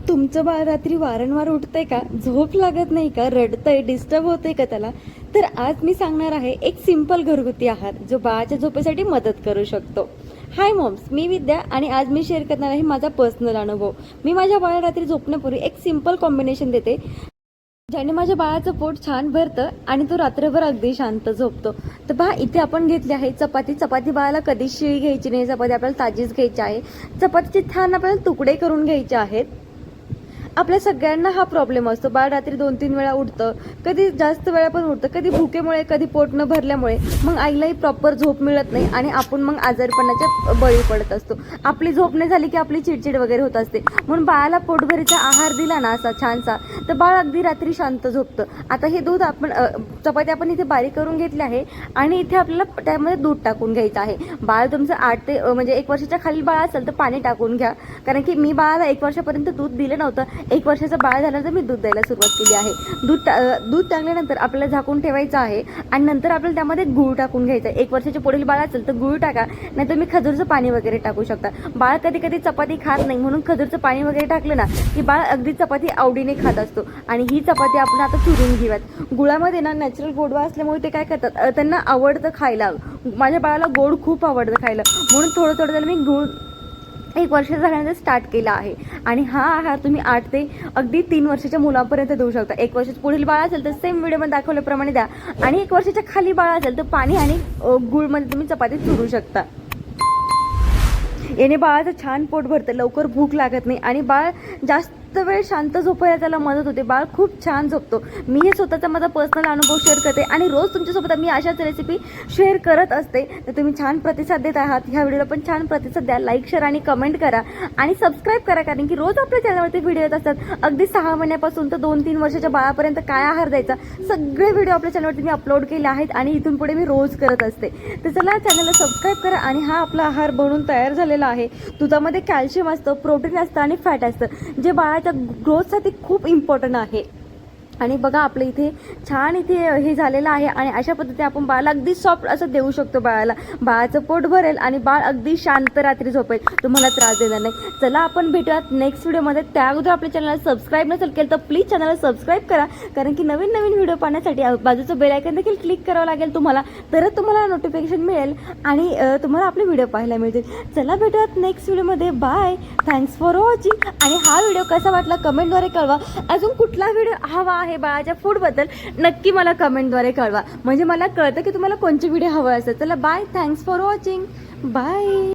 तुमचं बाळ रात्री वारंवार उठतंय का, झोप लागत नाही का, रडतंय, डिस्टर्ब होतंय का त्याला, तर आज मी सांगणार आहे एक सिंपल घरगुती आहार जो बाळाच्या झोपेसाठी मदत करू शकतो. हाय मॉम्स, मी विद्या आणि आज मी शेअर करणार आहे माझा पर्सनल अनुभव. मी माझ्या बाळा रात्री झोपण्यापूर्वी एक सिंपल कॉम्बिनेशन देते ज्याने माझ्या बाळाचं पोट छान भरतं आणि तो रात्रभर अगदी शांत झोपतो. तर पहा, इथे आपण घेतली आहे चपाती. चपाती बाळाला कधीच शिळी घ्यायची नाही, चपाती आपल्याला ताजीच घ्यायची आहे. चपातीचे छान आपल्याला तुकडे करून घ्यायचे आहेत. आपल्या सगळ्यांना हा प्रॉब्लेम असतो, बाळ रात्री 2-3 वेळा उठतं, कधी जास्त वेळा पण उठतं, कधी भुकेमुळे, कधी पोट न भरल्यामुळे. मग आईलाही प्रॉपर झोप मिळत नाही आणि आपण मग आजारपणाच्या बळी पडत असतो. आपली झोप नाही झाली की आपली चिडचिड वगैरे होत असते. म्हणून बाळाला पोटभरीचा आहार दिला ना असा छानसा, तर बाळ अगदी रात्री शांत झोपतं. आता हे दूध आपण चपाती आपण इथे बारीक करून घेतली आहे आणि इथे आपल्याला त्यामध्ये दूध टाकून घ्यायचं आहे. बाळ तुमचं 8 ते म्हणजे 1 वर्षाच्या खाली बाळ असेल तर पाणी टाकून घ्या, कारण की मी बाळाला 1 वर्षापर्यंत दूध दिलं नव्हतं. 1 वर्षाचं बाळ झाल्यानंतर मी दूध द्यायला सुरुवात केली आहे. दूध टाकल्यानंतर आपल्याला झाकून ठेवायचं आहे आणि नंतर आपल्याला त्यामध्ये गूळ टाकून घ्यायचा आहे. 1 वर्षाचे पुढील बाळ असेल तर गूळ टाका, नाही तर मी खजूरचं पाणी वगैरे टाकू शकता. बाळ कधी कधी चपाती खात नाही, म्हणून खजूरचं पाणी वगैरे टाकलं ना की बाळ अगदी चपाती आवडीने खात असतो. आणि ही चपाती आपण आता चुरून घेऊयात. गुळामध्ये ना नॅचरल गोडवा असल्यामुळे ते काय करतात, त्यांना आवडतं खायला. माझ्या बाळाला गोड खूप आवडतं खायला, म्हणून थोडं थोडं त्याला मी गूळ 1 वर्ष झाल्यानंतर स्टार्ट केला आहे. आणि हा आहार तुम्ही 8 ते अगदी 3 वर्षाच्या मुलांपर्यंत देऊ शकता. 1 वर्षाच्या पुढील बाळ असेल तर सेम व्हिडिओमध्ये दाखवल्याप्रमाणे द्या, आणि 1 वर्षाच्या खाली बाळ असेल तर पाणी आणि गुळमध्ये तुम्ही चपाती चुरू शकता. याने बाळाचं छान पोट भरतं, लवकर भूक लागत नाही आणि बाळ जास्त वेळ शांत झोपायला त्याला मदत होते. बाळ खूप छान झोपतो. मी हे स्वतःचा माझा पर्सनल अनुभव शेअर करते आणि रोज तुमच्यासोबत मी अशाच रेसिपी शेअर करत असते. तर तुम्ही छान प्रतिसाद देत आहात. ह्या व्हिडिओला पण छान प्रतिसाद द्या, लाईक, शेअर आणि कमेंट करा आणि सबस्क्राईब करा, कारण की रोज आपल्या चॅनलवरती व्हिडिओ येत असतात. अगदी 6 महिन्यापासून तर 2-3 वर्षाच्या बाळापर्यंत काय आहार द्यायचा, सगळे व्हिडिओ आपल्या चॅनलवरती मी अपलोड केले आहेत आणि इथून पुढे मी रोज करत असते. तर चला, चॅनलला सबस्क्राईब करा. आणि हा आपला आहार बनवून तयार झालेला आहे. दुधामध्ये कॅल्शियम असतं, प्रोटीन असतं आणि फॅट असतं, जे बाळाच्या ग्रोथसाठी खूप इम्पॉर्टंट आहे. आणि बघा, आपलं इथे छान इथे हे झालेलं आहे आणि अशा पद्धतीने आपण बाळाला अगदी सॉफ्ट असं देऊ शकतो. बाळाचं पोट भरेल आणि बाळ अगदी शांत रात्री झोपेल, तुम्हाला त्रास देणार नाही. चला, आपण भेटूयात नेक्स्ट व्हिडिओमध्ये. त्या अगोदर आपल्या चॅनलला सबस्क्राईब नसेल केलं तर प्लीज चॅनलला सबस्क्राईब करा, कारण की नवीन नवीन व्हिडिओ पाहण्यासाठी बाजूचं बेल आयकॉन देखील क्लिक करावं लागेल तुम्हाला, तरच तुम्हाला नोटिफिकेशन मिळेल आणि तुम्हाला आपले व्हिडिओ पाहायला मिळतील. चला, भेटूयात नेक्स्ट व्हिडिओमध्ये. Bye, thanks for watching. आणि हा व्हिडिओ कसा वाटला कमेंटद्वारे कळवा. अजून कुठला व्हिडिओ हवा आहे बाळाच्या फूडबद्दल नक्की मला कमेंटद्वारे कळवा, म्हणजे मला कळतं की तुम्हाला कोणते व्हिडिओ हवं असेल. चला, bye, thanks for watching. Bye.